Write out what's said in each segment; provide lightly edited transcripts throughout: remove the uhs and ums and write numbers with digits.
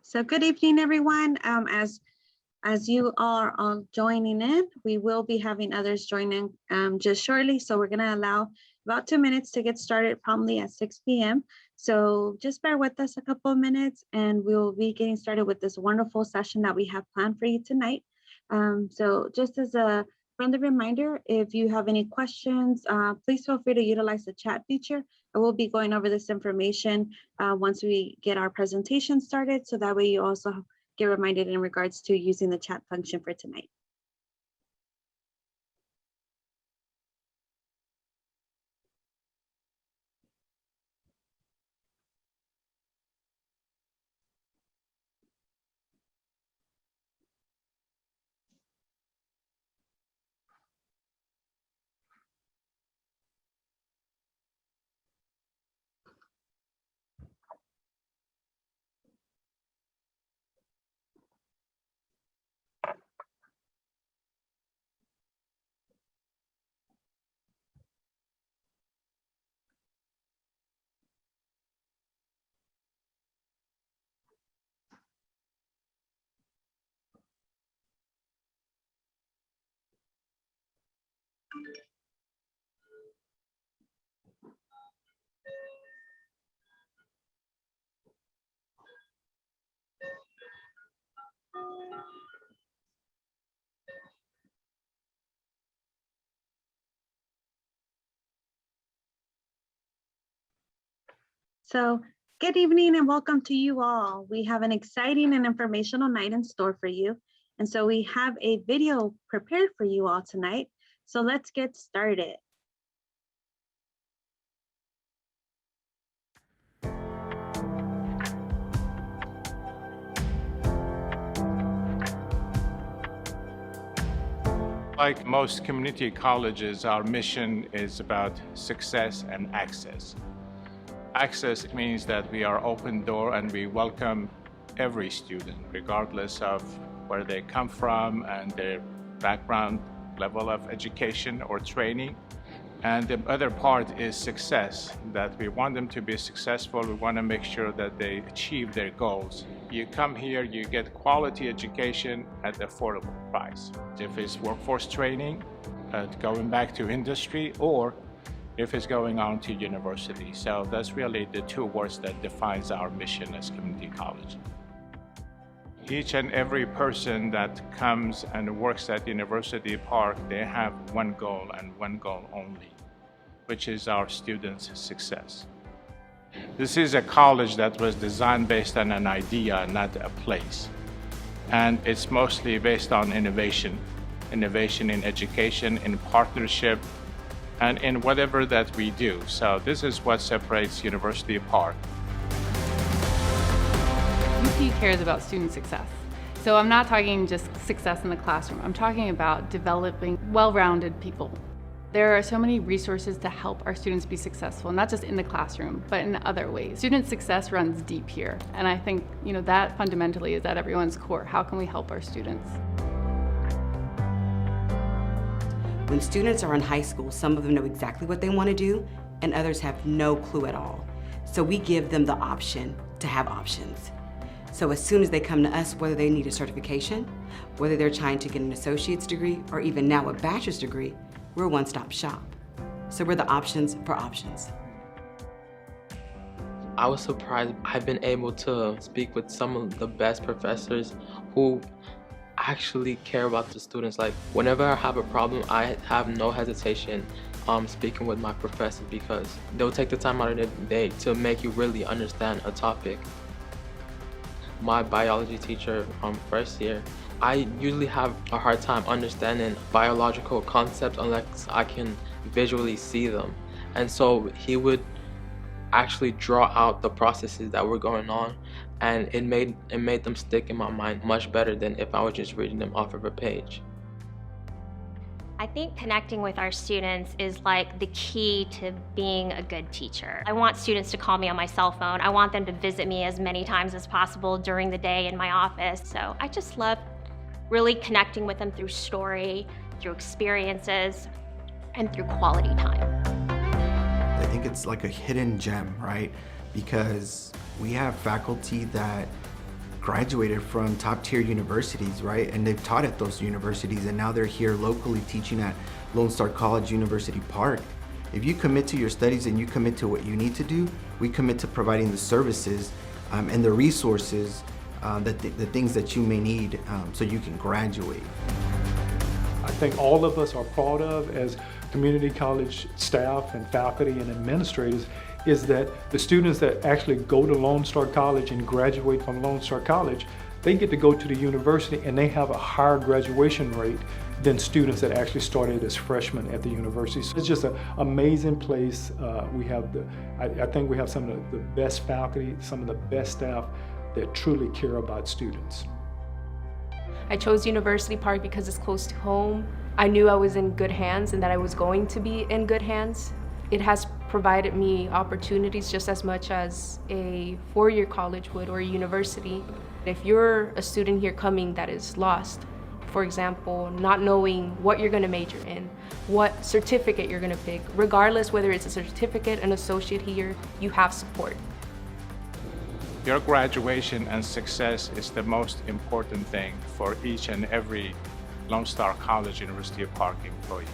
So good evening, everyone. As you are all joining in, we will be having others join in just shortly. So we're going to allow about 2 minutes to get started promptly at 6 p.m. So just bear with us a couple of minutes and we'll be getting started with this wonderful session that we have planned for you tonight. So just as a friendly reminder, if you have any questions, please feel free to utilize the chat feature. I will be going over this information once we get our presentation started. So that way you also get reminded in regards to using the chat function for tonight. So good evening and welcome to you all. We have an exciting and informational night in store for you. And so we have a video prepared for you all tonight. So let's get started. Like most community colleges, our mission is about success and access. Access means that we are open door and we welcome every student, regardless of where they come from and their background, level of education or training. And the other part is success, that we want them to be successful. We want to make sure that they achieve their goals. You come here, you get quality education at affordable price. If it's workforce training, going back to industry, or if it's going on to university. So that's really the two words that defines our mission as community college. Each and every person that comes and works at University Park, they have one goal and one goal only, which is our students' success. This is a college that was designed based on an idea, not a place. And it's mostly based on innovation in education, in partnership, and in whatever that we do. So this is what separates University Park. UP cares about student success. So I'm not talking just success in the classroom. I'm talking about developing well-rounded people. There are so many resources to help our students be successful, not just in the classroom, but in other ways. Student success runs deep here. And I think, that fundamentally is at everyone's core. How can we help our students? When students are in high school, some of them know exactly what they want to do, and others have no clue at all. So we give them the option to have options. So as soon as they come to us, whether they need a certification, whether they're trying to get an associate's degree, or even now a bachelor's degree, we're a one-stop shop. So we're the options for options. I was surprised. I've been able to speak with some of the best professors who actually care about the students. Like whenever I have a problem, I have no hesitation speaking with my professor, because they'll take the time out of their day to make you really understand a topic. My biology teacher first year, I usually have a hard time understanding biological concepts unless I can visually see them. And so he would actually draw out the processes that were going on, and it made them stick in my mind much better than if I was just reading them off of a page. I think connecting with our students is like the key to being a good teacher. I want students to call me on my cell phone. I want them to visit me as many times as possible during the day in my office. So I just love really connecting with them through story, through experiences, and through quality time. I think it's like a hidden gem, right? Because we have faculty that graduated from top tier universities, right? And they've taught at those universities, and now they're here locally teaching at Lone Star College University Park. If you commit to your studies and you commit to what you need to do, we commit to providing the services and the resources, the things that you may need so you can graduate. I think all of us are proud of as community college staff and faculty and administrators is that the students that actually go to Lone Star College and graduate from Lone Star College, they get to go to the university and they have a higher graduation rate than students that actually started as freshmen at the university. So it's just an amazing place. We have I think we have some of the best faculty, some of the best staff that truly care about students. I chose University Park because it's close to home. I knew I was in good hands and that I was going to be in good hands. It has provided me opportunities just as much as a four-year college would or a university. If you're a student here coming that is lost, for example, not knowing what you're going to major in, what certificate you're going to pick, regardless whether it's a certificate, an associate here, you have support. Your graduation and success is the most important thing for each and every Lone Star College University Park employee.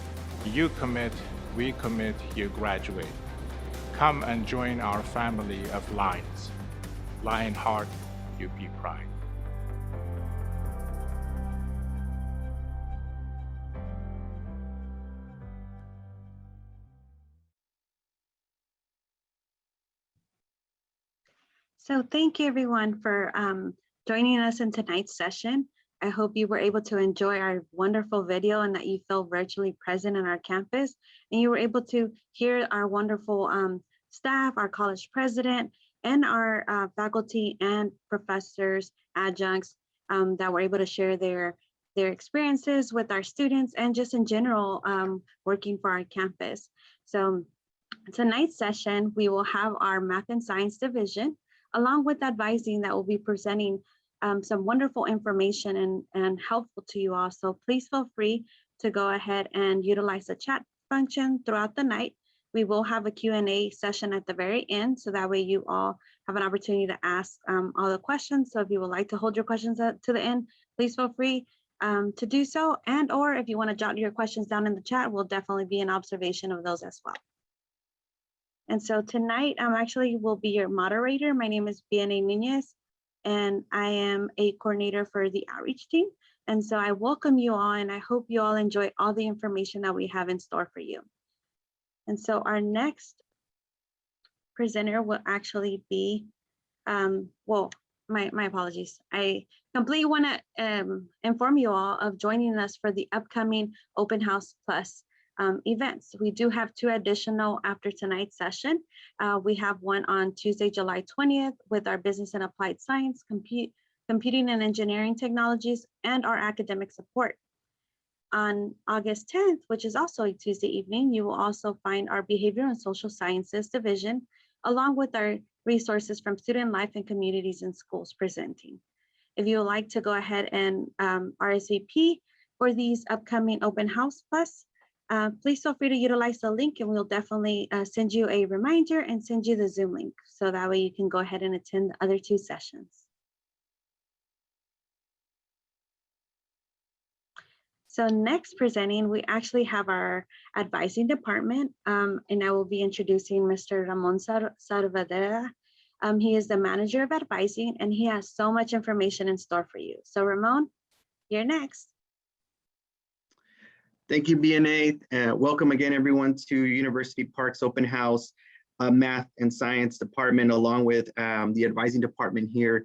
You commit, we commit, you graduate. Come and join our family of Lions. Lion Heart, UP Pride. So thank you everyone for joining us in tonight's session. I hope you were able to enjoy our wonderful video and that you feel virtually present in our campus and you were able to hear our wonderful staff, our college president, and our faculty and professors, adjuncts that were able to share their experiences with our students and just in general working for our campus. So tonight's session, we will have our Math and Science division along with advising that will be presenting some wonderful information and helpful to you all. So please feel free to go ahead and utilize the chat function throughout the night. We will have a Q&A session at the very end, so that way you all have an opportunity to ask all the questions. So if you would like to hold your questions to the end, please feel free to do so. And or if you want to jot your questions down in the chat, we'll definitely be in observation of those as well. And so tonight, actually will be your moderator. My name is Biene Nunez, and I am a coordinator for the outreach team. And so I welcome you all, and I hope you all enjoy all the information that we have in store for you. And so our next presenter will actually be, well, my apologies. I completely want to inform you all of joining us for the upcoming Open House Plus events. We do have two additional after tonight's session. We have one on Tuesday, July 20th with our business and applied science, computing and engineering technologies, and our academic support. On August 10th, which is also a Tuesday evening, you will also find our behavioral and social sciences division, along with our resources from student life and communities in schools presenting. If you would like to go ahead and RSVP for these upcoming Open House Plus, please feel free to utilize the link and we'll definitely send you a reminder and send you the Zoom link. So that way you can go ahead and attend the other two sessions. So next presenting, we actually have our advising department, and I will be introducing Mr. Ramon Sarvadera. He is the manager of advising and he has so much information in store for you. So Ramon, you're next. Thank you, BNA. Welcome again, everyone, to University Park's Open House Math and Science Department, along with the advising department here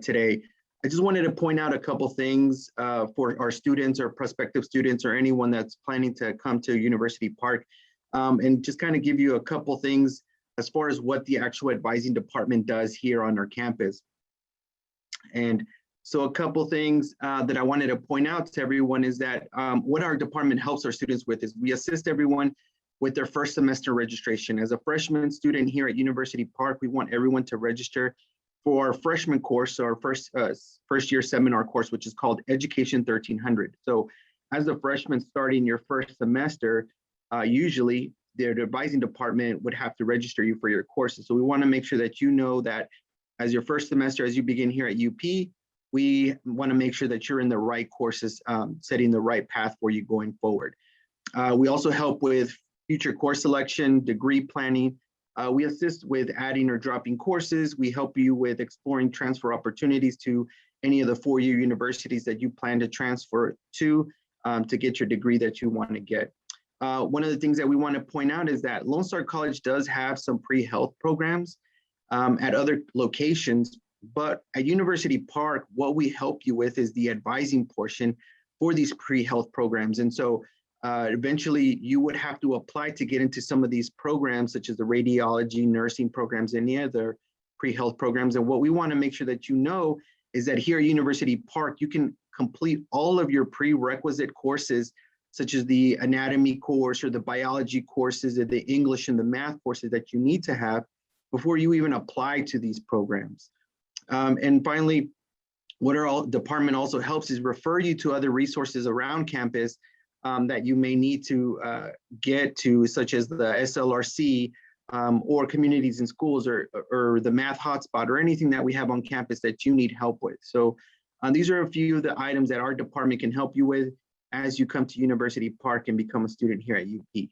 today. I just wanted to point out a couple things for our students or prospective students or anyone that's planning to come to University Park, and just kind of give you a couple things as far as what the actual advising department does here on our campus. And so a couple things that I wanted to point out to everyone is that what our department helps our students with is we assist everyone with their first semester registration. As a freshman student here at University Park, we want everyone to register for our freshman course, so our first year seminar course, which is called Education 1300. So as a freshman starting your first semester, usually the advising department would have to register you for your courses. So we want to make sure that you know that as your first semester, as you begin here at UP, we want to make sure that you're in the right courses, setting the right path for you going forward. We also help with future course selection, degree planning. We assist with adding or dropping courses. We help you with exploring transfer opportunities to any of the four-year universities that you plan to transfer to get your degree that you want to get. One of the things that we want to point out is that Lone Star College does have some pre-health programs at other locations, but at University Park, what we help you with is the advising portion for these pre-health programs. And so eventually you would have to apply to get into some of these programs, such as the radiology, nursing programs, and any other pre-health programs. And what we want to make sure that you know is that here at University Park, you can complete all of your prerequisite courses, such as the anatomy course or the biology courses or the English and the math courses that you need to have before you even apply to these programs. And finally, what our department also helps is refer you to other resources around campus that you may need to get to, such as the SLRC or Communities in Schools or the Math Hotspot or anything that we have on campus that you need help with. So these are a few of the items that our department can help you with as you come to University Park and become a student here at UP.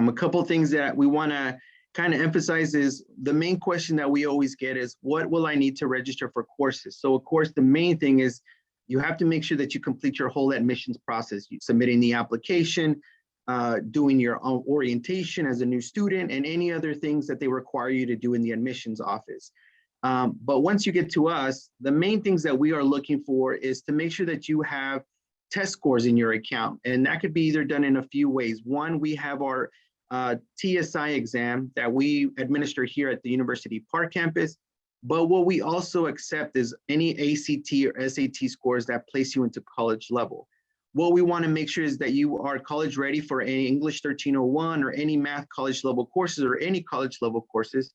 A couple of things that we want to kind of emphasize is the main question that we always get is, what will I need to register for courses? So of course, the main thing is you have to make sure that you complete your whole admissions process, submitting the application, doing your own orientation as a new student, and any other things that they require you to do in the admissions office. But once you get to us, the main things that we are looking for is to make sure that you have test scores in your account. And that could be either done in a few ways. One, we have our TSI exam that we administer here at the University Park campus. But what we also accept is any ACT or SAT scores that place you into college level. What we want to make sure is that you are college ready for any English 1301 or any math college level courses or any college level courses.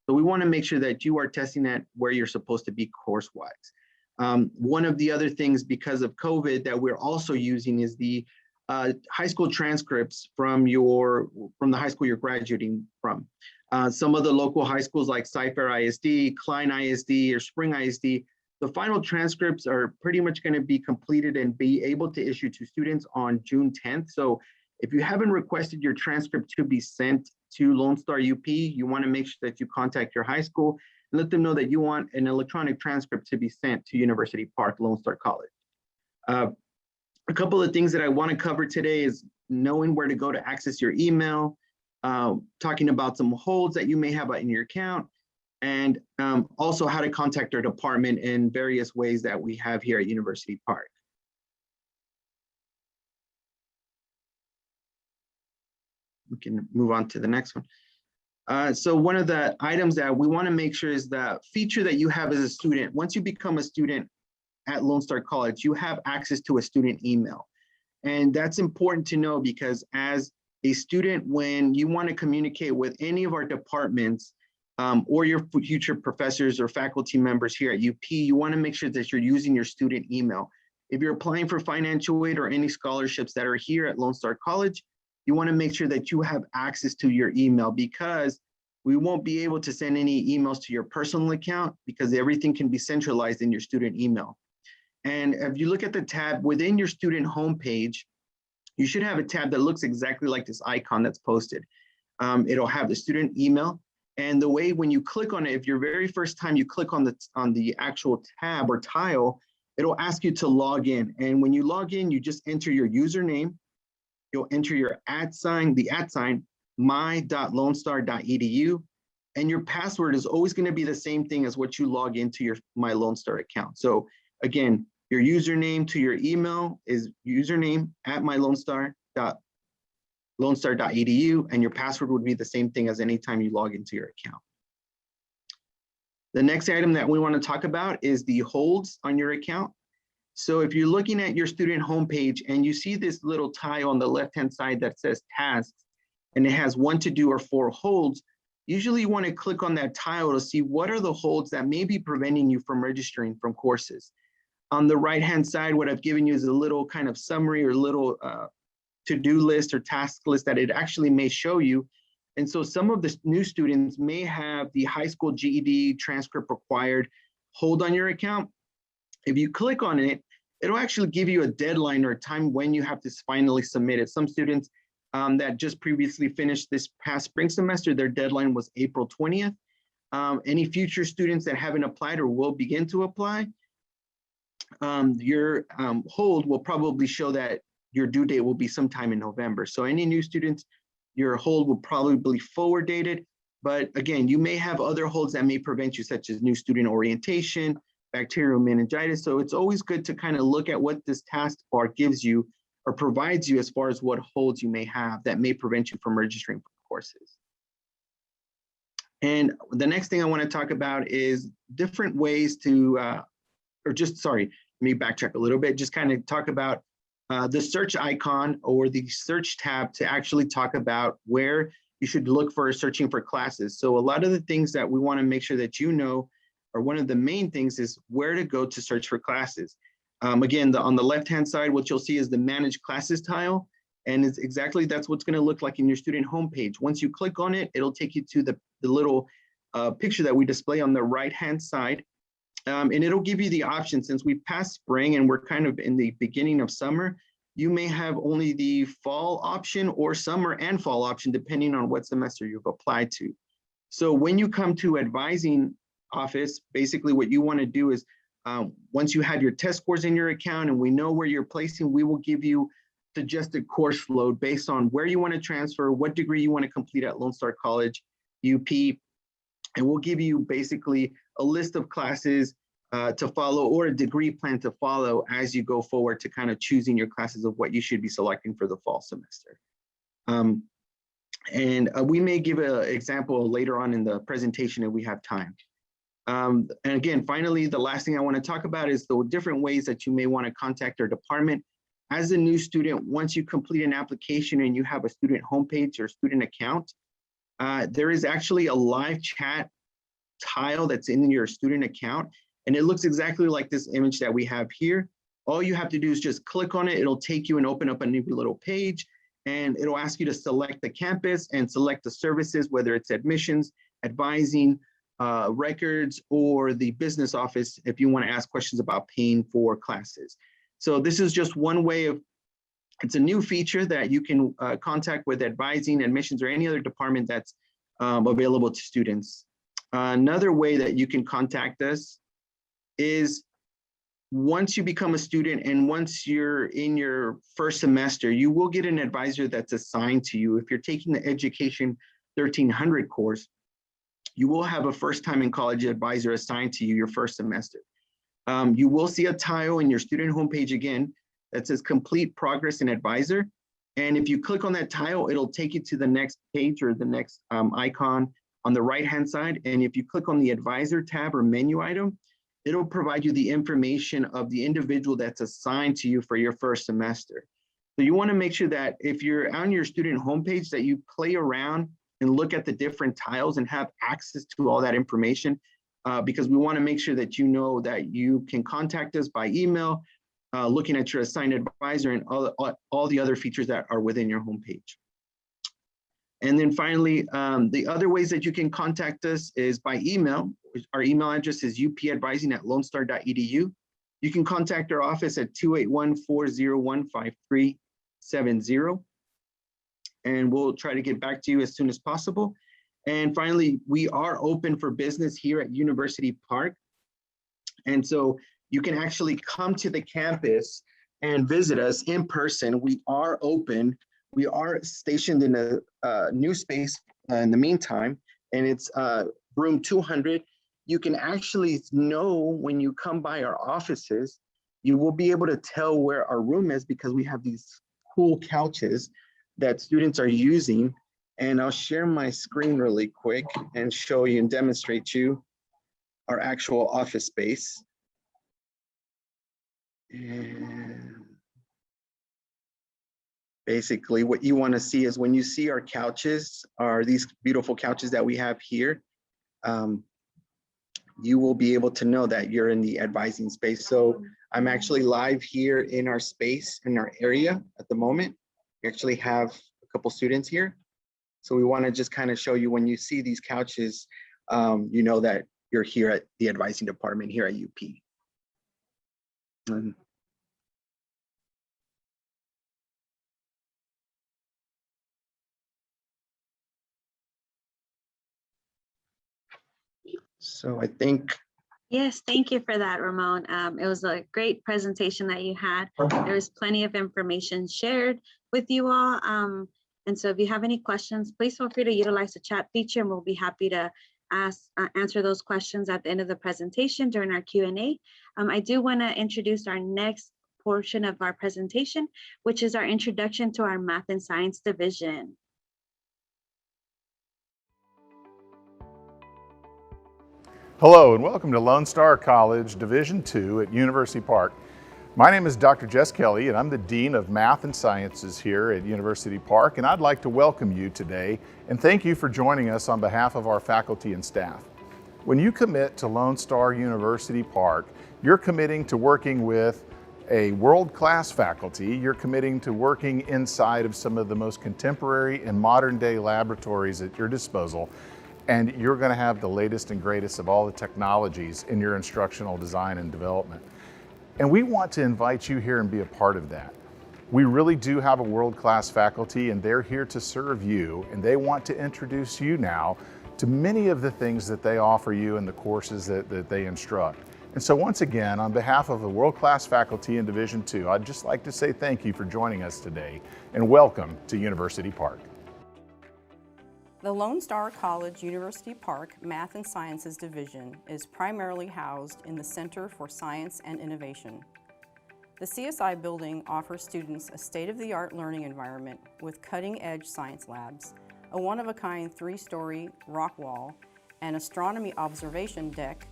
So we want to make sure that you are testing at where you're supposed to be course-wise. One of the other things because of COVID that we're also using is the high school transcripts from the high school you're graduating from. Some of the local high schools like Cypher ISD, Klein ISD, or Spring ISD, the final transcripts are pretty much going to be completed and be able to issue to students on June 10th. So if you haven't requested your transcript to be sent to Lone Star UP, you want to make sure that you contact your high school and let them know that you want an electronic transcript to be sent to University Park, Lone Star College. A couple of things that I want to cover today is knowing where to go to access your email, talking about some holds that you may have in your account, and also how to contact our department in various ways that we have here at University Park. We can move on to the next one. So one of the items that we want to make sure is the feature that you have as a student. Once you become a student at Lone Star College, you have access to a student email. And that's important to know because as a student, when you want to communicate with any of our departments or your future professors or faculty members here at UP, you want to make sure that you're using your student email. If you're applying for financial aid or any scholarships that are here at Lone Star College, you want to make sure that you have access to your email because we won't be able to send any emails to your personal account because everything can be centralized in your student email. And if you look at the tab within your student homepage, you should have a tab that looks exactly like this icon that's posted. It'll have the student email. And the way when you click on it, if your very first time you click on the actual tab or tile, it'll ask you to log in. And when you log in, you just enter your username. You'll enter your @ my.LoneStar.edu, and your password is always going to be the same thing as what you log into your My Lone Star account. So again, your username to your email is username @ my.LoneStar.edu, and your password would be the same thing as anytime you log into your account. The next item that we want to talk about is the holds on your account. So if you're looking at your student homepage and you see this little tile on the left-hand side that says tasks, and it has 1 to do or 4 holds, usually you want to click on that tile to see what are the holds that may be preventing you from registering from courses. On the right-hand side, what I've given you is a little kind of summary or little to-do list or task list that it actually may show you. And so some of the new students may have the high school GED transcript required hold on your account. If you click on it, it'll actually give you a deadline or a time when you have to finally submit it. Some students that just previously finished this past spring semester, their deadline was April 20th. Any future students that haven't applied or will begin to apply, your hold will probably show that your due date will be sometime in November. So any new students, your hold will probably be forward dated. But again, you may have other holds that may prevent you, such as new student orientation, bacterial meningitis. So it's always good to kind of look at what this taskbar gives you or provides you as far as what holds you may have that may prevent you from registering for courses. And the next thing I want to talk about is different ways to, let me backtrack a little bit, just kind of talk about the search icon or the search tab to actually talk about where you should look for searching for classes. So a lot of the things that we want to make sure that you know, or one of the main things is where to go to search for classes. Again, on the left-hand side, what you'll see is the Manage Classes tile. And it's exactly, that's what's going to look like in your student homepage. Once you click on it, it'll take you to the little picture that we display on the right-hand side. And it'll give you the option, since we've passed spring and we're kind of in the beginning of summer, you may have only the fall option or summer and fall option, depending on what semester you've applied to. So when you come to advising office, basically what you want to do is once you have your test scores in your account and we know where you're placing, we will give you suggested course load based on where you want to transfer, what degree you want to complete at Lone Star College, UP, and we'll give you basically a list of classes to follow or a degree plan to follow as you go forward to kind of choosing your classes of what you should be selecting for the fall semester. We may give an example later on in the presentation if we have time. And again, finally, the last thing I want to talk about is the different ways that you may want to contact our department. As a new student, once you complete an application and you have a student homepage or student account, there is actually a live chat tile that's in your student account. And it looks exactly like this image that we have here. All you have to do is just click on it. It'll take you and open up a new little page, and it'll ask you to select the campus and select the services, whether it's admissions, advising, records, or the business office if you want to ask questions about paying for classes. So this is just one way of, it's a new feature that you can contact with advising, admissions, or any other department that's available to students. Another way that you can contact us is once you become a student and once you're in your first semester, you will get an advisor that's assigned to you. If you're taking the Education 1300 course, you will have a first time in college advisor assigned to you your first semester. You will see a tile in your student homepage again that says complete progress and advisor. And if you click on that tile, it'll take you to the next page or the next icon on the right-hand side. And if you click on the advisor tab or menu item, it'll provide you the information of the individual that's assigned to you for your first semester. So you want to make sure that if you're on your student homepage that you play around and look at the different tiles and have access to all that information, because we want to make sure that you know that you can contact us by email, looking at your assigned advisor and all the other features that are within your homepage. And then finally, the other ways that you can contact us is by email. Our email address is upadvising@LoneStar.edu. You can contact our office at 281-401-5370. And we'll try to get back to you as soon as possible. And finally, we are open for business here at University Park. And so you can actually come to the campus and visit us in person. We are open. We are stationed in a new space in the meantime, and it's room 200. You can actually know when you come by our offices, you will be able to tell where our room is because we have these cool couches that students are using. And I'll share my screen really quick and show you and demonstrate you our actual office space. And basically what you want to see is when you see our couches, are these beautiful couches that we have here, you will be able to know that you're in the advising space. So I'm actually live here in our space, in our area at the moment. We actually have a couple students here. So we want to just kind of show you when you see these couches, you know that you're here at the advising department here at UP. So I think. Yes, thank you for that, Ramon. It was a great presentation that you had. There was plenty of information shared with you all. And so if you have any questions, please feel free to utilize the chat feature and we'll be happy to answer those questions at the end of the presentation during our Q&A. I do want to introduce our next portion of our presentation, which is our introduction to our Math and Science division. Hello and welcome to Lone Star College Division II at University Park. My name is Dr. Jess Kelly and I'm the Dean of Math and Sciences here at University Park, and I'd like to welcome you today and thank you for joining us on behalf of our faculty and staff. When you commit to Lone Star University Park, you're committing to working with a world-class faculty, you're committing to working inside of some of the most contemporary and modern-day laboratories at your disposal, and you're going to have the latest and greatest of all the technologies in your instructional design and development. And we want to invite you here and be a part of that. We really do have a world-class faculty and they're here to serve you, and they want to introduce you now to many of the things that they offer you in the courses that they instruct. And so once again, on behalf of the world-class faculty in Division II, I'd just like to say thank you for joining us today and welcome to University Park. The Lone Star College University Park Math and Sciences Division is primarily housed in the Center for Science and Innovation. The CSI building offers students a state-of-the-art learning environment with cutting-edge science labs, a one-of-a-kind 3-story rock wall, an astronomy observation deck,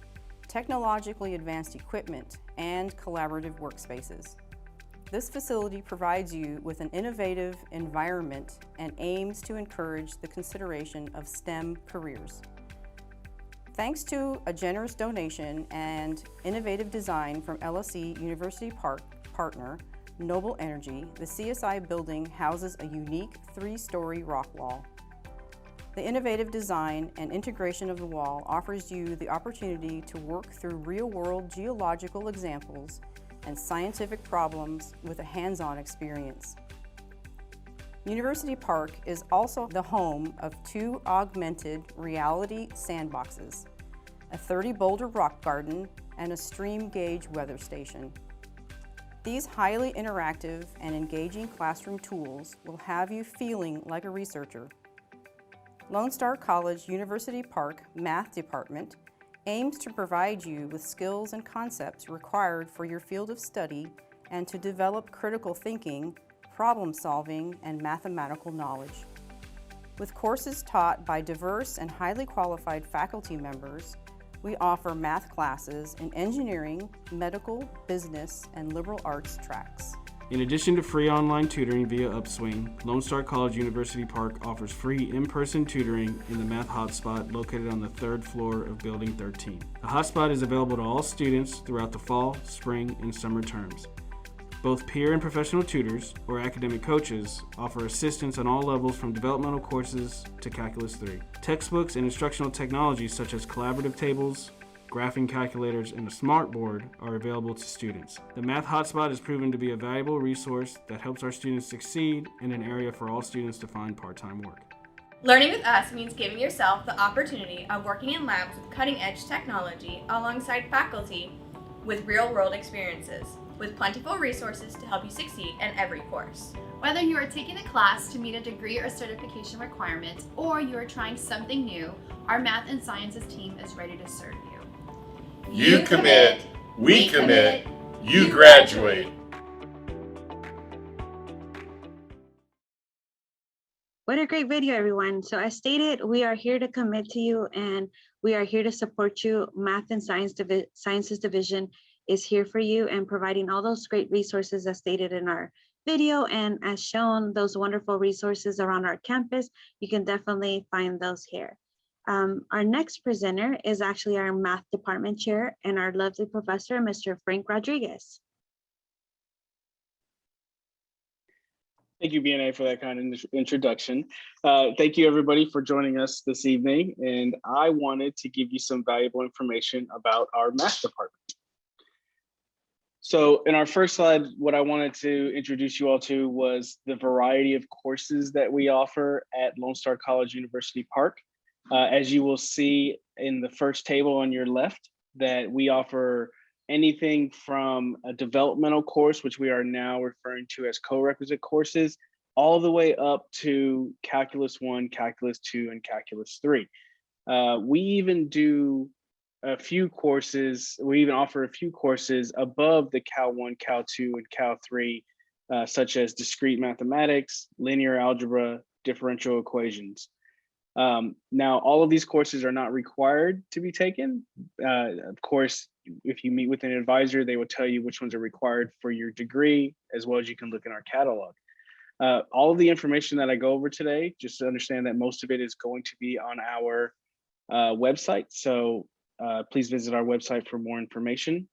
technologically advanced equipment, and collaborative workspaces. This facility provides you with an innovative environment and aims to encourage the consideration of STEM careers. Thanks to a generous donation and innovative design from LSC-University partner, Noble Energy, the CSI building houses a unique 3-story rock wall. The innovative design and integration of the wall offers you the opportunity to work through real-world geological examples and scientific problems with a hands-on experience. University Park is also the home of 2 augmented reality sandboxes, a 30-boulder rock garden, and a stream gauge weather station. These highly interactive and engaging classroom tools will have you feeling like a researcher. Lone Star College University Park Math Department aims to provide you with skills and concepts required for your field of study and to develop critical thinking, problem solving, and mathematical knowledge. With courses taught by diverse and highly qualified faculty members, we offer math classes in engineering, medical, business, and liberal arts tracks. In addition to free online tutoring via Upswing, Lone Star College University Park offers free in-person tutoring in the Math Hotspot located on the 3rd floor of Building 13. The hotspot is available to all students throughout the fall, spring, and summer terms. Both peer and professional tutors, or academic coaches, offer assistance on all levels from developmental courses to Calculus 3. Textbooks and instructional technologies such as collaborative tables, graphing calculators, and a smartboard are available to students. The Math Hotspot has proven to be a valuable resource that helps our students succeed in an area for all students to find part-time work. Learning with us means giving yourself the opportunity of working in labs with cutting-edge technology alongside faculty with real-world experiences, with plentiful resources to help you succeed in every course. Whether you are taking a class to meet a degree or certification requirement, or you are trying something new, our Math and Sciences team is ready to serve you. You commit, we commit, you graduate. What a great video, everyone. So as stated, we are here to commit to you and we are here to support you. Math and Sciences Division is here for you and providing all those great resources as stated in our video, and as shown, those wonderful resources around our campus. You can definitely find those here. Our next presenter is actually our math department chair and our lovely professor, Mr. Frank Rodriguez. Thank you, BNA, for that kind of introduction. Thank you, everybody, for joining us this evening. And I wanted to give you some valuable information about our math department. So in our first slide, what I wanted to introduce you all to was the variety of courses that we offer at Lone Star College University Park. As you will see in the first table on your left, that we offer anything from a developmental course, which we are now referring to as co-requisite courses, all the way up to Calculus 1, Calculus 2, and Calculus 3. We even do a few courses, we even offer a few courses above the Cal 1, Cal 2, and Cal 3, such as discrete mathematics, linear algebra, differential equations. Now, all of these courses are not required to be taken. Of course, if you meet with an advisor, they will tell you which ones are required for your degree, as well as you can look in our catalog. All of the information that I go over today, just to understand that most of it is going to be on our website. So please visit our website for more information.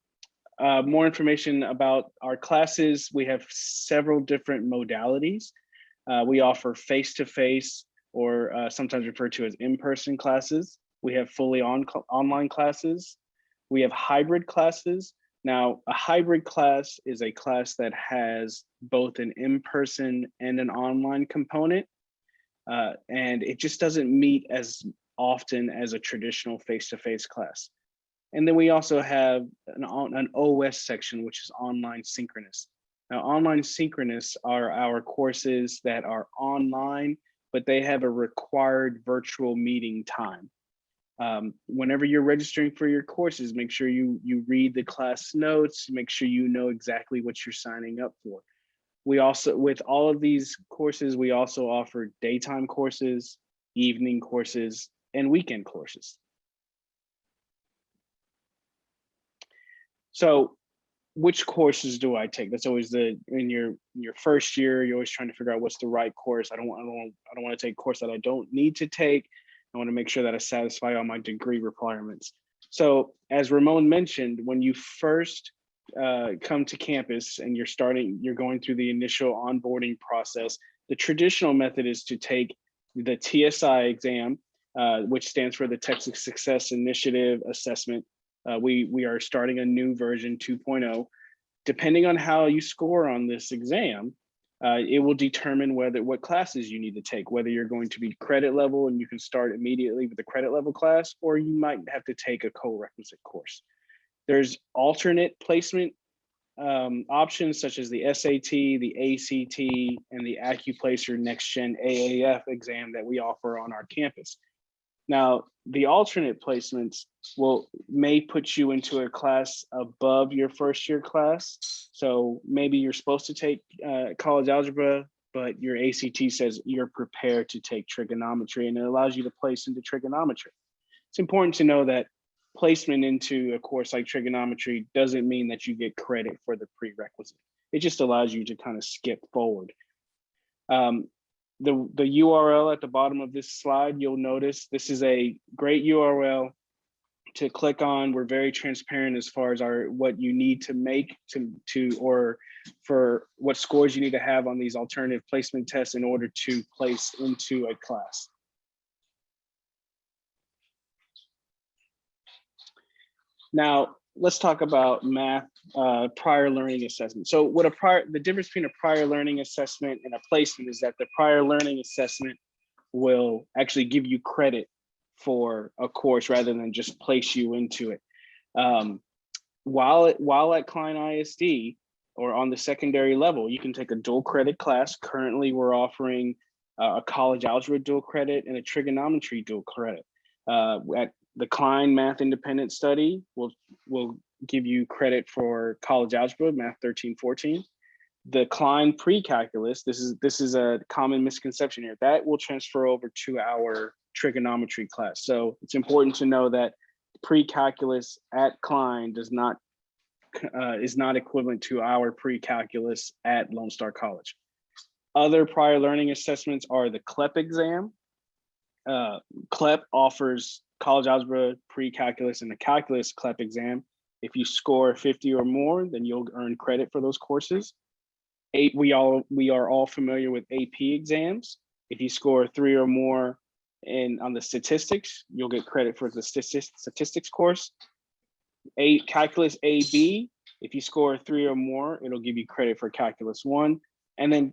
More information about our classes. We have several different modalities. We offer face-to-face or sometimes referred to as in-person classes. We have fully online classes. We have hybrid classes. Now, a hybrid class is a class that has both an in-person and an online component. And it just doesn't meet as often as a traditional face-to-face class. And then we also have an OS section, which is online synchronous. Now, online synchronous are our courses that are online, but they have a required virtual meeting time. Whenever you're registering for your courses, make sure you read the class notes, make sure you know exactly what you're signing up for. We also, with all of these courses, we also offer daytime courses, evening courses, and weekend courses. So which courses do I take? That's always in your first year, you're always trying to figure out what's the right course. I don't want to take a course that I don't need to take. I want to make sure that I satisfy all my degree requirements. So as Ramon mentioned, when you first come to campus and you're going through the initial onboarding process, the traditional method is to take the TSI exam, which stands for the Texas Success Initiative Assessment. We are starting a new version 2.0. Depending on how you score on this exam, it will determine what classes you need to take, whether you're going to be credit level and you can start immediately with a credit level class, or you might have to take a co-requisite course. There's alternate placement options such as the SAT, the ACT, and the AccuPlacer Next Gen AAF exam that we offer on our campus. Now, the alternate placements may put you into a class above your first year class. So maybe you're supposed to take college algebra, but your ACT says you're prepared to take trigonometry, and it allows you to place into trigonometry. It's important to know that placement into a course like trigonometry doesn't mean that you get credit for the prerequisite. It just allows you to kind of skip forward. The URL at the bottom of this slide, you'll notice this is a great URL to click on. We're very transparent as far as what you need to make or for what scores you need to have on these alternative placement tests in order to place into a class. Now, let's talk about math prior learning assessment. So the difference between a prior learning assessment and a placement is that the prior learning assessment will actually give you credit for a course rather than just place you into it. While at Klein ISD or on the secondary level, you can take a dual credit class. Currently, we're offering a college algebra dual credit and a trigonometry dual credit. At the Klein Math Independent Study will give you credit for college algebra, Math 13-14. The Klein Pre-Calculus, this is a common misconception here, that will transfer over to our trigonometry class. So it's important to know that pre-calculus at Klein is not equivalent to our pre-calculus at Lone Star College. Other prior learning assessments are the CLEP exam. CLEP offers college algebra, pre-calculus, and the calculus CLEP exam. If you score 50 or more, then you'll earn credit for those courses. We are all familiar with AP exams. If you score 3 or more on the statistics, you'll get credit for the statistics course. Calculus AB, if you score 3 or more, it'll give you credit for Calculus 1. And then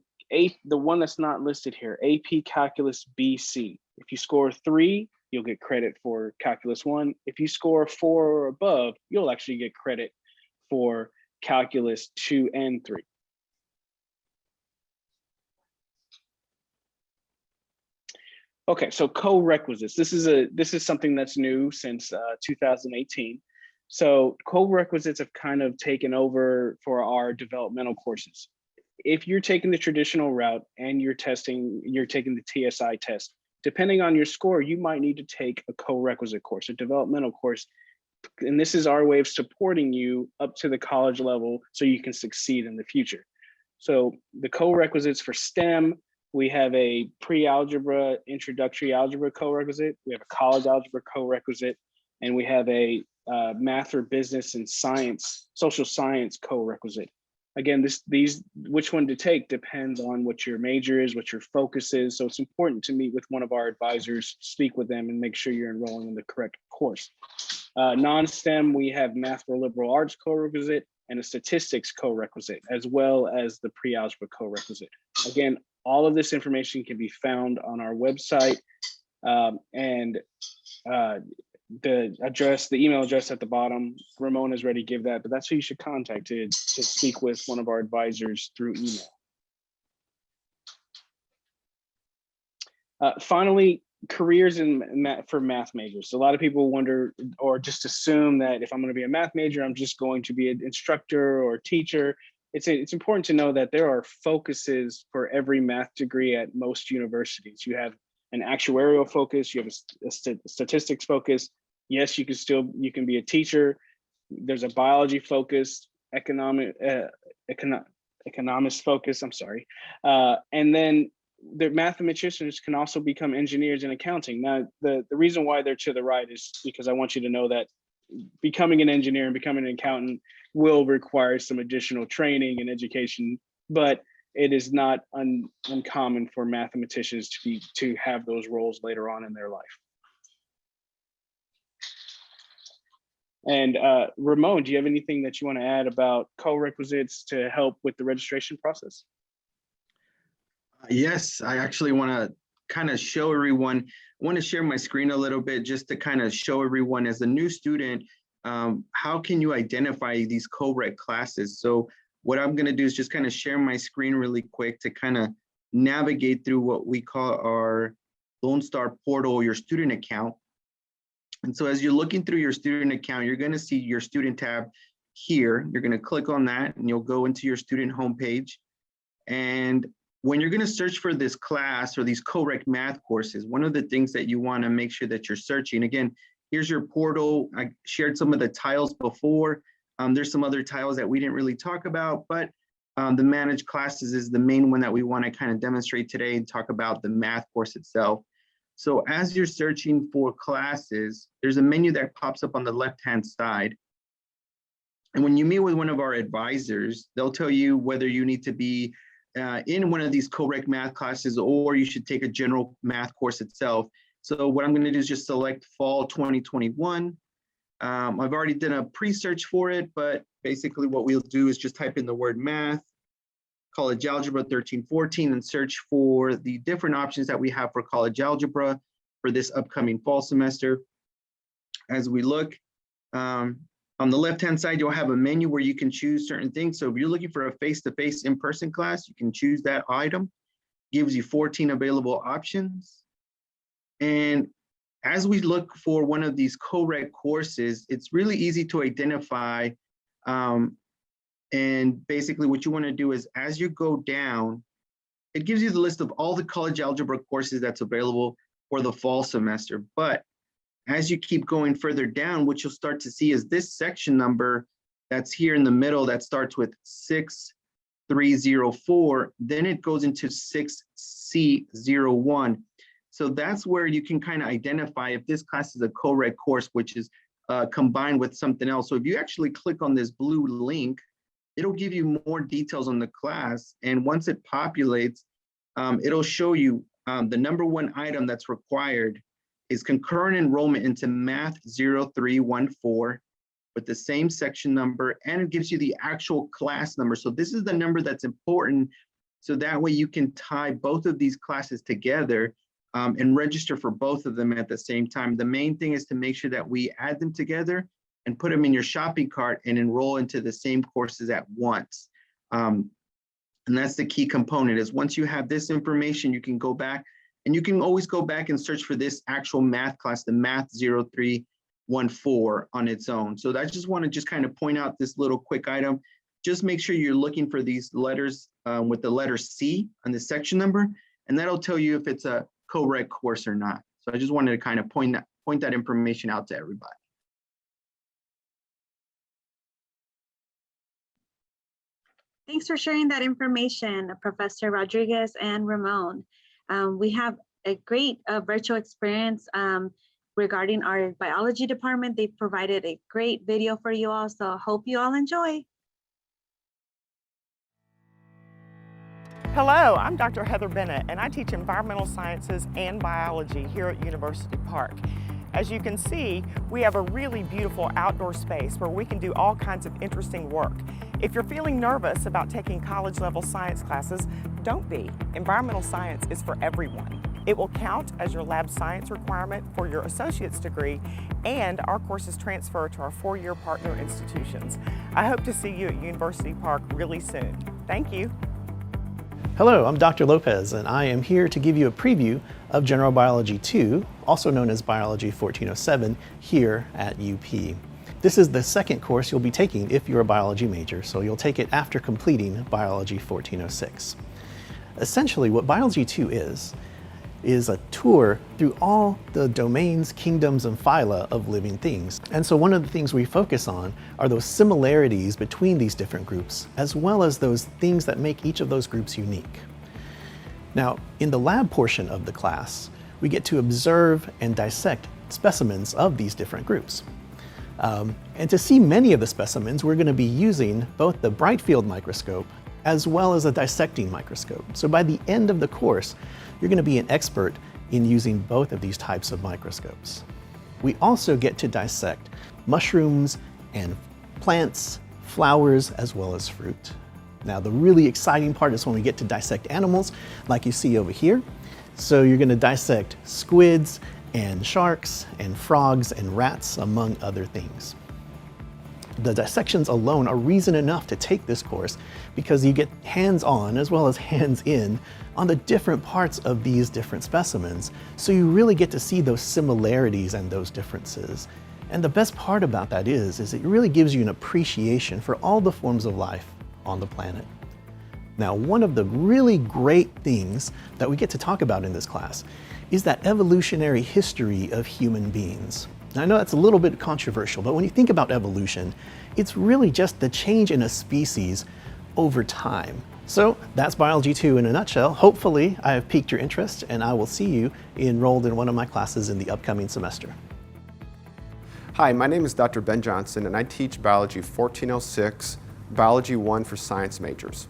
the one that's not listed here, AP Calculus BC. If you score 3, you'll get credit for Calculus 1. If you score 4 or above, you'll actually get credit for Calculus 2 and 3. Okay, so co-requisites. This is something that's new since 2018. So co-requisites have kind of taken over for our developmental courses. If you're taking the traditional route and you're taking the TSI test, depending on your score, you might need to take a co-requisite course, a developmental course. And this is our way of supporting you up to the college level so you can succeed in the future. So the co-requisites for STEM, we have a pre-algebra, introductory algebra co-requisite, we have a college algebra co-requisite, and we have a math or business and science, social science co-requisite. Again, which one to take depends on what your major is, what your focus is. So it's important to meet with one of our advisors, speak with them, and make sure you're enrolling in the correct course. Non-STEM, we have math for liberal arts co-requisite and a statistics co-requisite, as well as the pre-algebra co-requisite. Again, all of this information can be found on our website, and the email address at the bottom, Ramon is ready to give that, but that's who you should contact to speak with one of our advisors through email. Finally, careers for math majors. So a lot of people wonder or just assume that if I'm going to be a math major, I'm just going to be an instructor or teacher. It's important to know that there are focuses for every math degree at most universities. You have an actuarial focus, you have a statistics focus. Yes, you can be a teacher. There's a biology focus, economics focus, I'm sorry. And then the mathematicians can also become engineers in accounting. Now, the reason why they're to the right is because I want you to know that becoming an engineer and becoming an accountant will require some additional training and education, but it is not uncommon for mathematicians to have those roles later on in their life. And Ramon, do you have anything that you want to add about co-requisites to help with the registration process? Yes, I actually want to kind of show everyone, I want to share my screen a little bit just to kind of show everyone as a new student, how can you identify these co-rec classes? So what I'm going to do is just kind of share my screen really quick to kind of navigate through what we call our Lone Star portal, your student account. And so as you're looking through your student account, you're going to see your student tab here. You're going to click on that and you'll go into your student homepage. And when you're going to search for this class or these co-rec math courses, one of the things that you want to make sure that you're searching, again, here's your portal. I shared some of the tiles before. There's some other tiles that we didn't really talk about, but the managed classes is the main one that we want to kind of demonstrate today and talk about the math course itself. So as you're searching for classes, there's a menu that pops up on the left-hand side. And when you meet with one of our advisors, they'll tell you whether you need to be in one of these co-rec math classes or you should take a general math course itself. So what I'm going to do is just select fall 2021. I've already done a pre-search for it, but basically what we'll do is just type in the word math, college algebra 13-14, and search for the different options that we have for college algebra for this upcoming fall semester. As we look, on the left-hand side, you'll have a menu where you can choose certain things. So if you're looking for a face-to-face in-person class, you can choose that item. Gives you 14 available options. And as we look for one of these co-rec courses, it's really easy to identify. And basically what you want to do is as you go down, it gives you the list of all the college algebra courses that's available for the fall semester. But as you keep going further down, what you'll start to see is this section number that's here in the middle that starts with 6304, then it goes into 6C01. So that's where you can kind of identify if this class is a co-rec course, which is combined with something else. So if you actually click on this blue link, it'll give you more details on the class. And once it populates, it'll show you the number one item that's required is concurrent enrollment into Math 0314 with the same section number, and it gives you the actual class number. So this is the number that's important. So that way you can tie both of these classes together and register for both of them at the same time. The main thing is to make sure that we add them together and put them in your shopping cart and enroll into the same courses at once. And that's the key component, is once you have this information, you can go back and you can always go back and search for this actual math class, the Math 0314 on its own. So I just want to just kind of point out this little quick item. Just make sure you're looking for these letters with the letter C on the section number, and that'll tell you if it's a co-reg course or not. So I just wanted to kind of point that information out to everybody. Thanks for sharing that information, Professor Rodriguez and Ramon. We have a great virtual experience regarding our biology department. They provided a great video for you all, so hope you all enjoy. Hello, I'm Dr. Heather Bennett, and I teach environmental sciences and biology here at University Park. As you can see, we have a really beautiful outdoor space where we can do all kinds of interesting work. If you're feeling nervous about taking college-level science classes, don't be. Environmental science is for everyone. It will count as your lab science requirement for your associate's degree, and our courses transfer to our four-year partner institutions. I hope to see you at University Park really soon. Thank you. Hello, I'm Dr. Lopez, and I am here to give you a preview of General Biology 2, also known as Biology 1407, here at UP. This is the second course you'll be taking if you're a biology major, so you'll take it after completing Biology 1406. Essentially, what Biology 2 is a tour through all the domains, kingdoms, and phyla of living things. And so one of the things we focus on are those similarities between these different groups, as well as those things that make each of those groups unique. Now, in the lab portion of the class, we get to observe and dissect specimens of these different groups. And to see many of the specimens, we're going to be using both the bright field microscope as well as a dissecting microscope. So by the end of the course, you're going to be an expert in using both of these types of microscopes. We also get to dissect mushrooms and plants, flowers, as well as fruit. Now, the really exciting part is when we get to dissect animals, like you see over here. So you're going to dissect squids and sharks and frogs and rats, among other things. The dissections alone are reason enough to take this course because you get hands-on as well as hands-in on the different parts of these different specimens, so you really get to see those similarities and those differences. And the best part about that is it really gives you an appreciation for all the forms of life on the planet. Now, one of the really great things that we get to talk about in this class is that evolutionary history of human beings. Now, I know that's a little bit controversial, but when you think about evolution, it's really just the change in a species over time. So that's Biology 2 in a nutshell. Hopefully, I have piqued your interest, and I will see you enrolled in one of my classes in the upcoming semester. Hi, my name is Dr. Ben Johnson, and I teach Biology 1406, Biology 1 for science majors.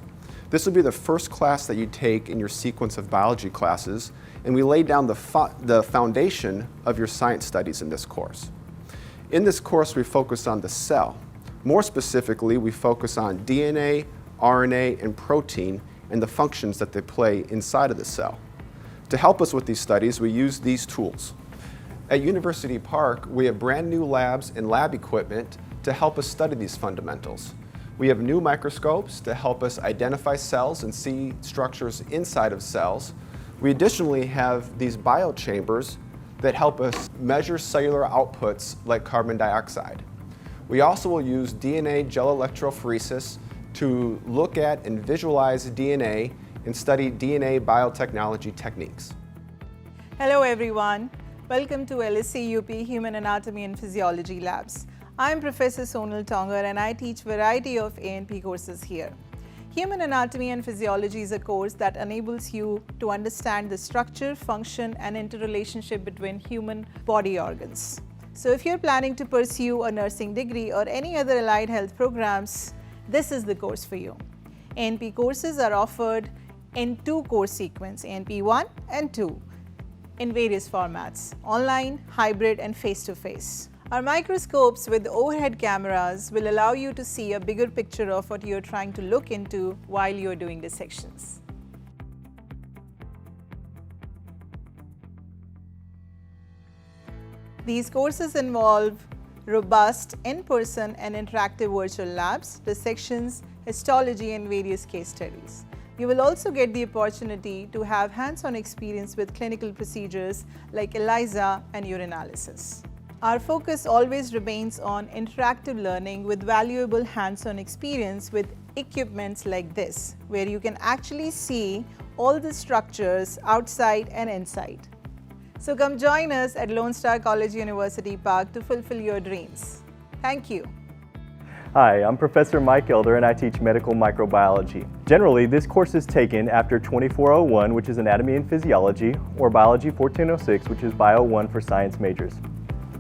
This will be the first class that you take in your sequence of biology classes, and we lay down the foundation of your science studies in this course. In this course, we focus on the cell. More specifically, we focus on DNA, RNA, and protein and the functions that they play inside of the cell. To help us with these studies, we use these tools. At University Park, we have brand new labs and lab equipment to help us study these fundamentals. We have new microscopes to help us identify cells and see structures inside of cells. We additionally have these biochambers that help us measure cellular outputs like carbon dioxide. We also will use DNA gel electrophoresis to look at and visualize DNA and study DNA biotechnology techniques. Hello everyone. Welcome to LSC-UP Human Anatomy and Physiology Labs. I'm Professor Sonal Tongar and I teach variety of A&P courses here. Human Anatomy and Physiology is a course that enables you to understand the structure, function, and interrelationship between human body organs. So if you're planning to pursue a nursing degree or any other allied health programs, this is the course for you. A&P courses are offered in 2 course sequences, A&P 1 and 2, in various formats, online, hybrid and face-to-face. Our microscopes with overhead cameras will allow you to see a bigger picture of what you're trying to look into while you're doing dissections. These courses involve robust in-person and interactive virtual labs, dissections, histology and various case studies. You will also get the opportunity to have hands-on experience with clinical procedures like ELISA and urinalysis. Our focus always remains on interactive learning with valuable hands-on experience with equipments like this, where you can actually see all the structures outside and inside. So come join us at Lone Star College University Park to fulfill your dreams. Thank you. Hi, I'm Professor Mike Elder and I teach medical microbiology. Generally, this course is taken after 2401, which is anatomy and physiology, or biology 1406, which is bio 1 for science majors.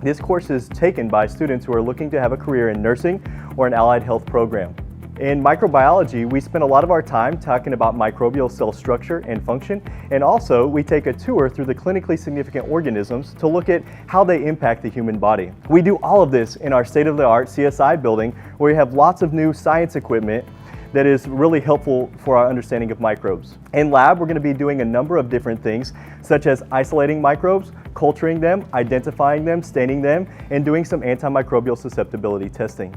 This course is taken by students who are looking to have a career in nursing or an allied health program. In microbiology, we spend a lot of our time talking about microbial cell structure and function, and also we take a tour through the clinically significant organisms to look at how they impact the human body. We do all of this in our state-of-the-art CSI building, where we have lots of new science equipment that is really helpful for our understanding of microbes. In lab, we're going to be doing a number of different things, such as isolating microbes, culturing them, identifying them, staining them, and doing some antimicrobial susceptibility testing.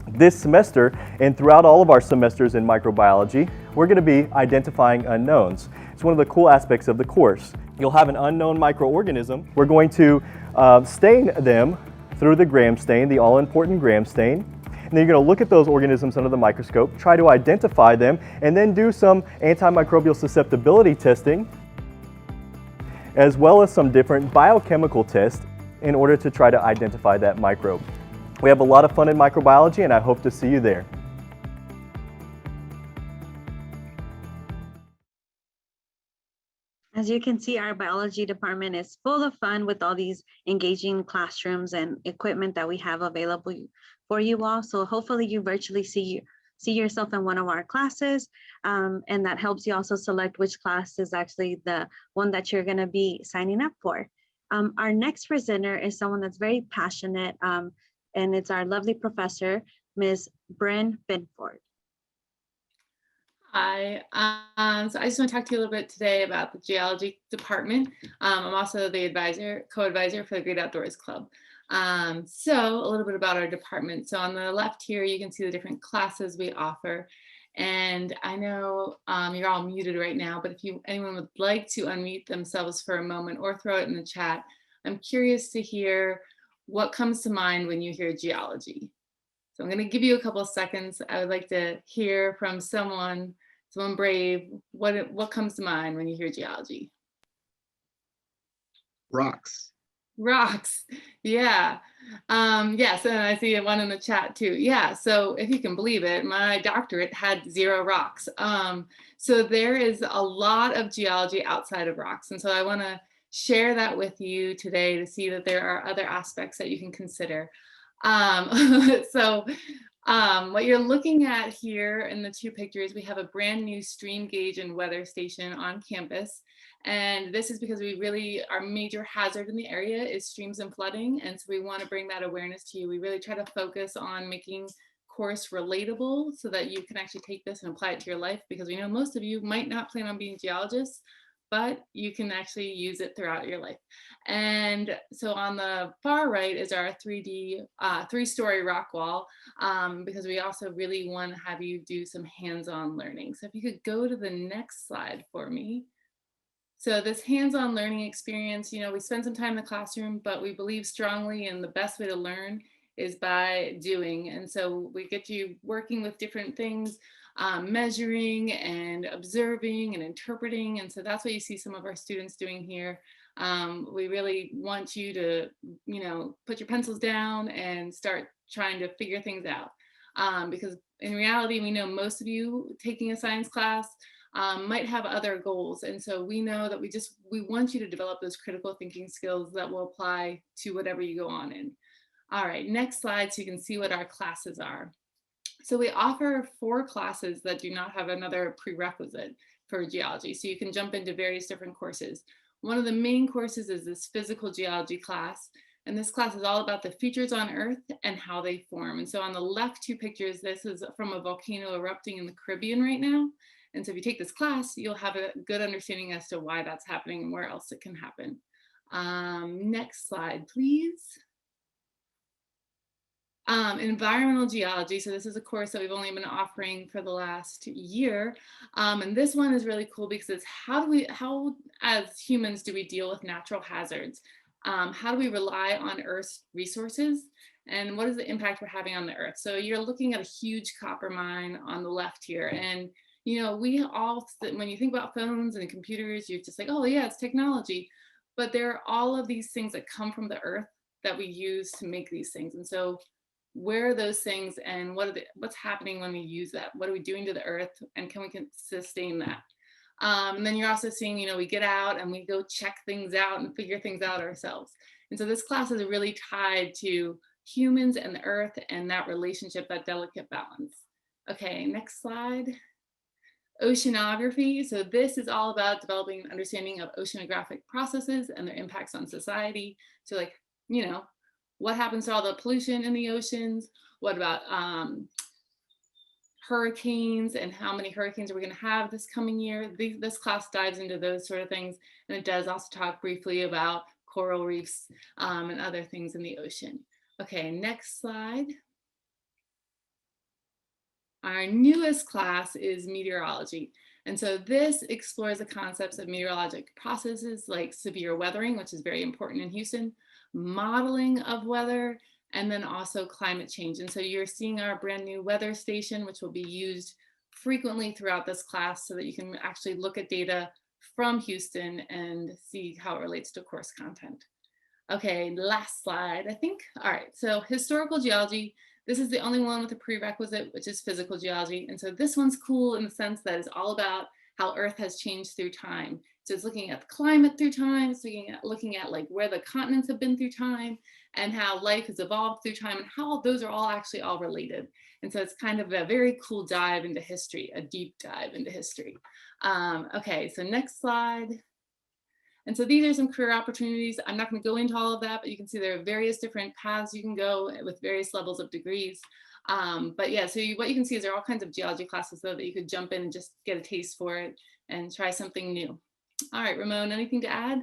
This semester, and throughout all of our semesters in microbiology, we're going to be identifying unknowns. It's one of the cool aspects of the course. You'll have an unknown microorganism. We're going to stain them through the gram stain, the all-important gram stain. And then you're going to look at those organisms under the microscope, try to identify them, and then do some antimicrobial susceptibility testing, as well as some different biochemical tests in order to try to identify that microbe. We have a lot of fun in microbiology, and I hope to see you there. As you can see, our biology department is full of fun with all these engaging classrooms and equipment that we have available for you all. So hopefully you virtually see yourself in one of our classes, and that helps you also select which class is actually the one that you're going to be signing up for. Our next presenter is someone that's very passionate, and it's our lovely professor, Ms. Bryn Binford. Hi, so I just want to talk to you a little bit today about the geology department. I'm also the co-advisor for the Great Outdoors Club. So a little bit about our department. So on the left here, you can see the different classes we offer. And I know you're all muted right now, but if anyone would like to unmute themselves for a moment or throw it in the chat, I'm curious to hear what comes to mind when you hear geology. So I'm going to give you a couple of seconds. I would like to hear from someone brave. What comes to mind when you hear geology? Rocks. Rocks. Yeah. Yes, and I see one in the chat too. Yeah. So if you can believe it, my doctorate had 0 rocks. So there is a lot of geology outside of rocks, and so I want to share that with you today to see that there are other aspects that you can consider. What you're looking at here in the 2 pictures, we have a brand new stream gauge and weather station on campus. And this is because our major hazard in the area is streams and flooding. And so we want to bring that awareness to you. We really try to focus on making course relatable so that you can actually take this and apply it to your life, because we know most of you might not plan on being geologists, but you can actually use it throughout your life. And so on the far right is our 3D 3-story rock wall, because we also really want to have you do some hands-on learning. So if you could go to the next slide for me. So this hands-on learning experience, we spend some time in the classroom, but we believe strongly in the best way to learn is by doing. And so we get you working with different things, measuring and observing and interpreting. And so that's what you see some of our students doing here. We really want you to, put your pencils down and start trying to figure things out. Because in reality, we know most of you taking a science class might have other goals. And so we know that we want you to develop those critical thinking skills that will apply to whatever you go on in. All right, next slide so you can see what our classes are. So we offer 4 classes that do not have another prerequisite for geology. So you can jump into various different courses. One of the main courses is this physical geology class. And this class is all about the features on Earth and how they form. And so on the left 2 pictures, this is from a volcano erupting in the Caribbean right now. And so if you take this class, you'll have a good understanding as to why that's happening and where else it can happen. Next slide, please. Environmental geology. So this is a course that we've only been offering for the last year. And this one is really cool because it's how as humans do we deal with natural hazards? How do we rely on Earth's resources? And what is the impact we're having on the Earth? So you're looking at a huge copper mine on the left here. And you know, we all, when you think about phones and computers, you're just like, oh yeah, it's technology. But there are all of these things that come from the Earth that we use to make these things. And so where are those things and what's happening when we use that? What are we doing to the Earth and can we sustain that? And then you're also seeing, you know, we get out and we go check things out and figure things out ourselves. And so this class is really tied to humans and the Earth and that relationship, that delicate balance. Okay, next slide. Oceanography. So this is all about developing an understanding of oceanographic processes and their impacts on society. So like, you know, what happens to all the pollution in the oceans? What about hurricanes and how many hurricanes are we going to have this coming year? This class dives into those sort of things. And it does also talk briefly about coral reefs and other things in the ocean. Okay, next slide. Our newest class is meteorology. And so this explores the concepts of meteorologic processes like severe weathering, which is very important in Houston, modeling of weather, and then also climate change. And so you're seeing our brand new weather station, which will be used frequently throughout this class so that you can actually look at data from Houston and see how it relates to course content. Okay, last slide, I think. All right, so historical geology. This is the only one with a prerequisite, which is physical geology. And so this one's cool in the sense that it's all about how Earth has changed through time. So it's looking at the climate through time, it's looking at like where the continents have been through time and how life has evolved through time and how those are all actually all related. And so it's kind of a very cool dive into history, a deep dive into history. Okay, so next slide. And so these are some career opportunities. I'm not going to go into all of that, but you can see there are various different paths you can go with various levels of degrees. But yeah, so what you can see is there are all kinds of geology classes though that you could jump in and just get a taste for it and try something new. All right, Ramon, anything to add?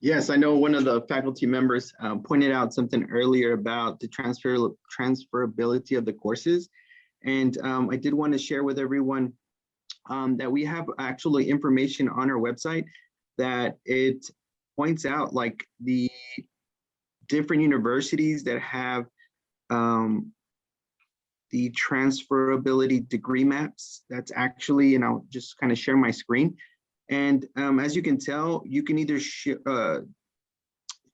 Yes, I know one of the faculty members pointed out something earlier about the transferability of the courses. And I did want to share with everyone that we have actually information on our website that it points out like the different universities that have the transferability degree maps. That's actually, and I'll just kind of share my screen. And as you can tell, you can either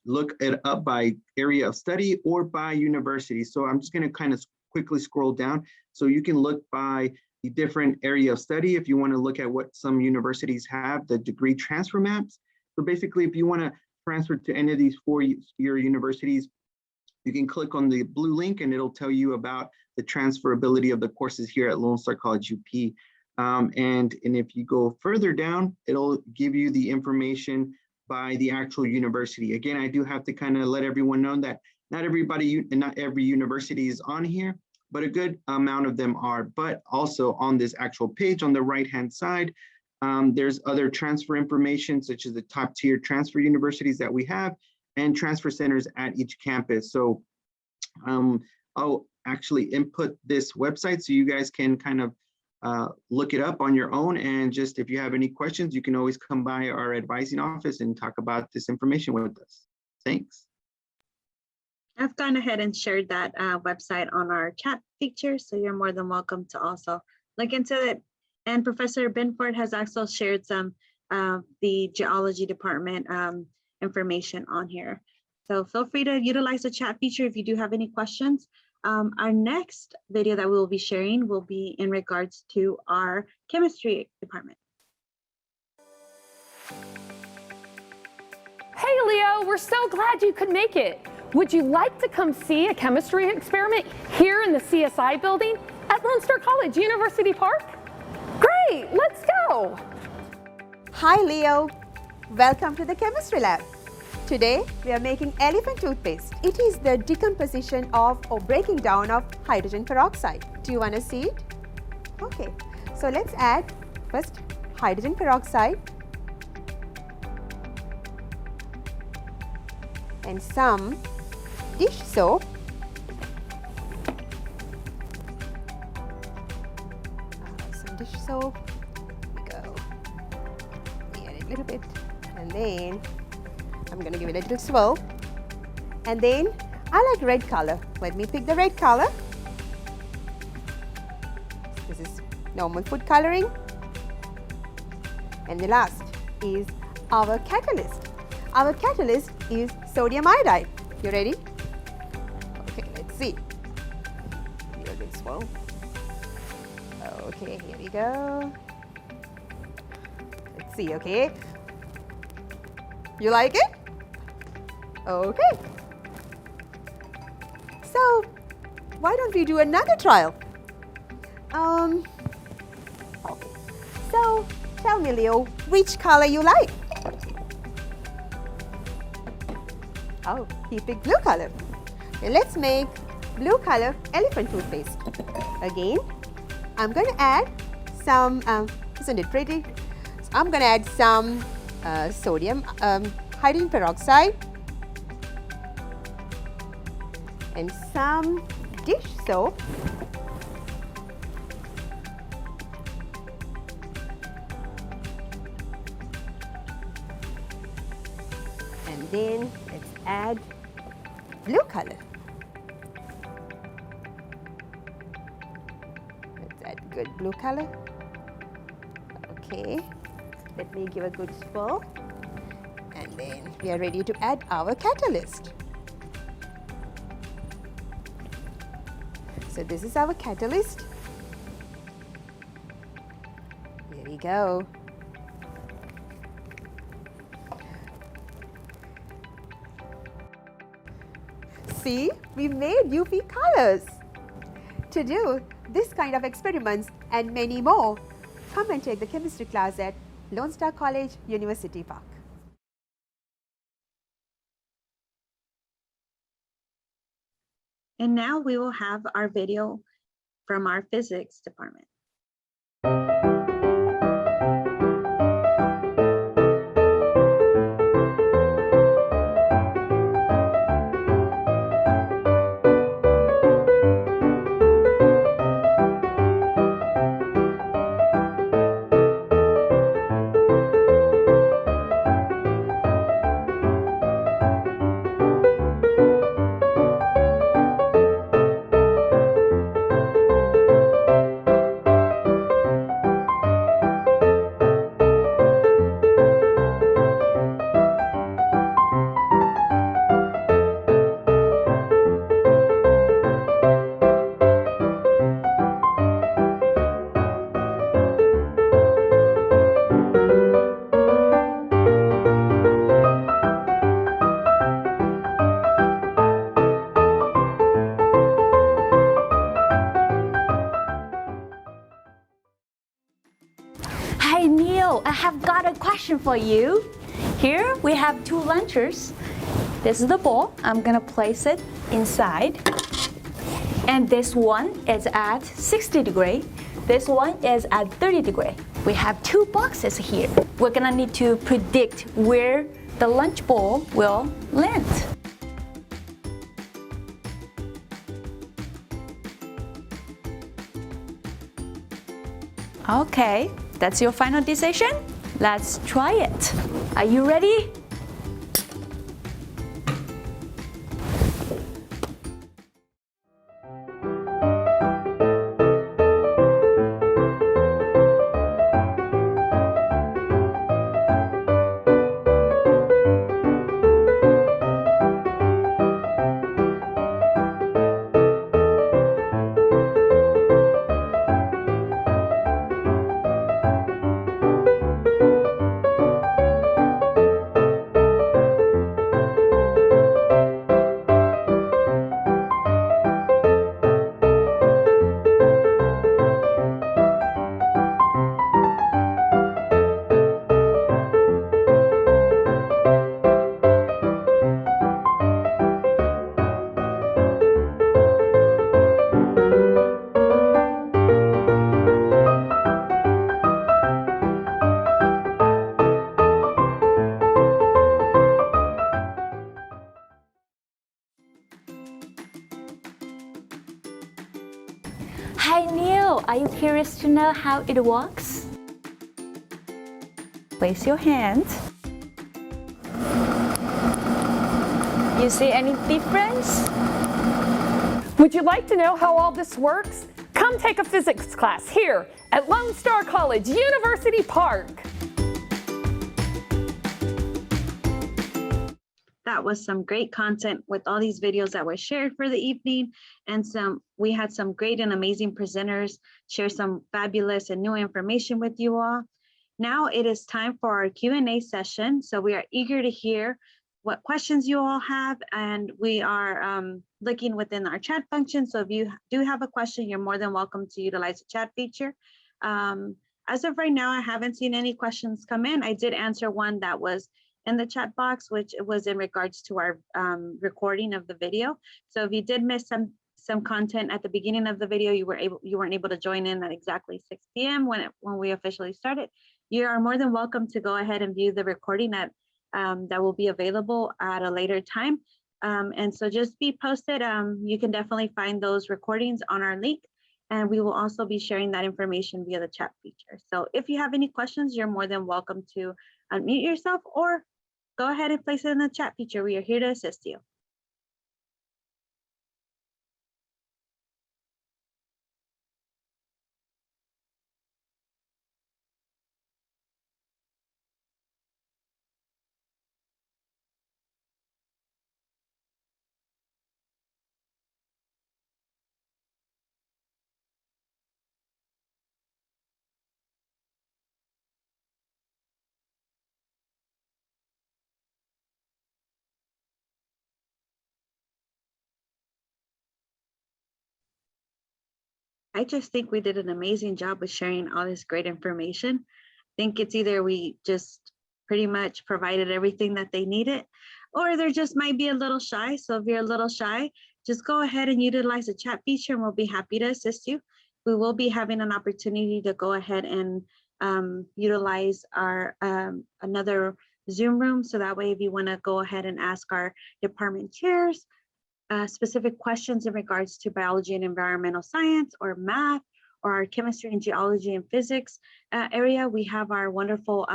look it up by area of study or by university. So I'm just going to kind of quickly scroll down. So you can look by the different area of study if you want to look at what some universities have, the degree transfer maps. So basically, if you want to transfer to any of these 4-year universities, you can click on the blue link and it'll tell you about the transferability of the courses here at Lone Star College UP. And if you go further down, it'll give you the information by the actual university. Again, I do have to kind of let everyone know that not every university is on here, but a good amount of them are. But also on this actual page on the right-hand side, there's other transfer information, such as the top tier transfer universities that we have and transfer centers at each campus. So I'll actually input this website so you guys can kind of look it up on your own. And just if you have any questions, you can always come by our advising office and talk about this information with us. Thanks. I've gone ahead and shared that website on our chat feature, so you're more than welcome to also look into it. And Professor Binford has also shared some the geology department information on here. So feel free to utilize the chat feature if you do have any questions. Our next video that we will be sharing will be in regards to our chemistry department. Hey Leo, we're so glad you could make it. Would you like to come see a chemistry experiment here in the CSI building at Lone Star College, University Park? Great, let's go. Hi Leo, welcome to the chemistry lab. Today we are making elephant toothpaste. It is the decomposition of or breaking down of hydrogen peroxide. Do you want to see it? Okay, so let's add first hydrogen peroxide and some dish soap. Some dish soap. Here we go. Add a little bit, and then I'm going to give it a little swirl. And then I like red color. Let me pick the red color. This is normal food coloring. And the last is our catalyst. Our catalyst is sodium iodide. You ready? Okay, let's see. Give it a good swirl. Okay, here we go. Let's see, okay. You like it? Okay. So, why don't we do another trial? Okay. So, tell me, Leo, which color you like? Oh, he picked blue color. Okay, let's make blue color elephant toothpaste. Again, I'm going to add some, isn't it pretty? So I'm going to add some hydrogen peroxide and some dish soap. And then let's add blue color. Let's add good blue color. Okay, let me give a good swirl. And then we are ready to add our catalyst. So this is our catalyst. There we go. See, we made UP colors. To do this kind of experiments and many more, come and take the chemistry class at Lone Star College, University Park. And now we will have our video from our physics department. Hey Neil, I have got a question for you. Here we have two launchers. This is the ball. I'm gonna place it inside. And this one is at 60 degrees. This one is at 30 degrees. We have two boxes here. We're gonna need to predict where the launch ball will land. Okay, that's your final decision? Let's try it. Are you ready? Hi Neil, are you curious to know how it works? Place your hand. You see any difference? Would you like to know how all this works? Come take a physics class here at Lone Star College, University Park. That was some great content with all these videos that were shared for the evening, and we had some great and amazing presenters share some fabulous and new information with you all. Now it is time for our Q&A session. So we are eager to hear what questions you all have, and we are looking within our chat function. So if you do have a question, you're more than welcome to utilize the chat feature. As of right now, I haven't seen any questions come in. I did answer one that was in the chat box, which was in regards to our recording of the video. So if you did miss some content at the beginning of the video, you weren't able to join in at exactly 6 p.m. when we officially started, you are more than welcome to go ahead and view the recording that will be available at a later time. And so just be posted. You can definitely find those recordings on our link, and we will also be sharing that information via the chat feature. So if you have any questions, you're more than welcome to unmute yourself or go ahead and place it in the chat feature. We are here to assist you. I just think we did an amazing job with sharing all this great information. I think it's either we just pretty much provided everything that they needed, or there just might be a little shy. So if you're a little shy, just go ahead and utilize the chat feature and we'll be happy to assist you. We will be having an opportunity to go ahead and utilize our another Zoom room. So that way, if you want to go ahead and ask our department chairs specific questions in regards to biology and environmental science or math or our chemistry and geology and physics area, we have our wonderful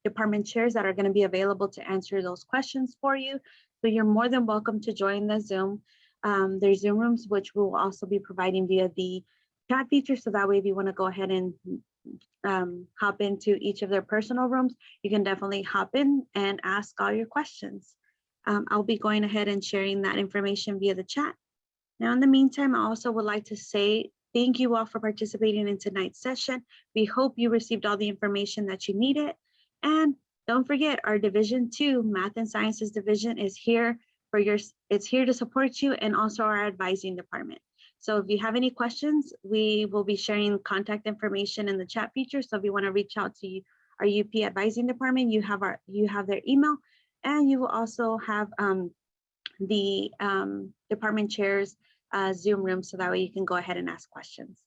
department chairs that are going to be available to answer those questions for you. So you're more than welcome to join the Zoom. There's Zoom rooms, which we will also be providing via the chat feature. So that way, if you want to go ahead and hop into each of their personal rooms, you can definitely hop in and ask all your questions. I'll be going ahead and sharing that information via the chat. Now, in the meantime, I also would like to say thank you all for participating in tonight's session. We hope you received all the information that you needed. And don't forget, our Division 2 Math and Sciences Division is here it's here to support you, and also our advising department. So if you have any questions, we will be sharing contact information in the chat feature. So if you want to reach out to our UP advising department, you have their email. And you will also have the department chair's Zoom room, so that way you can go ahead and ask questions.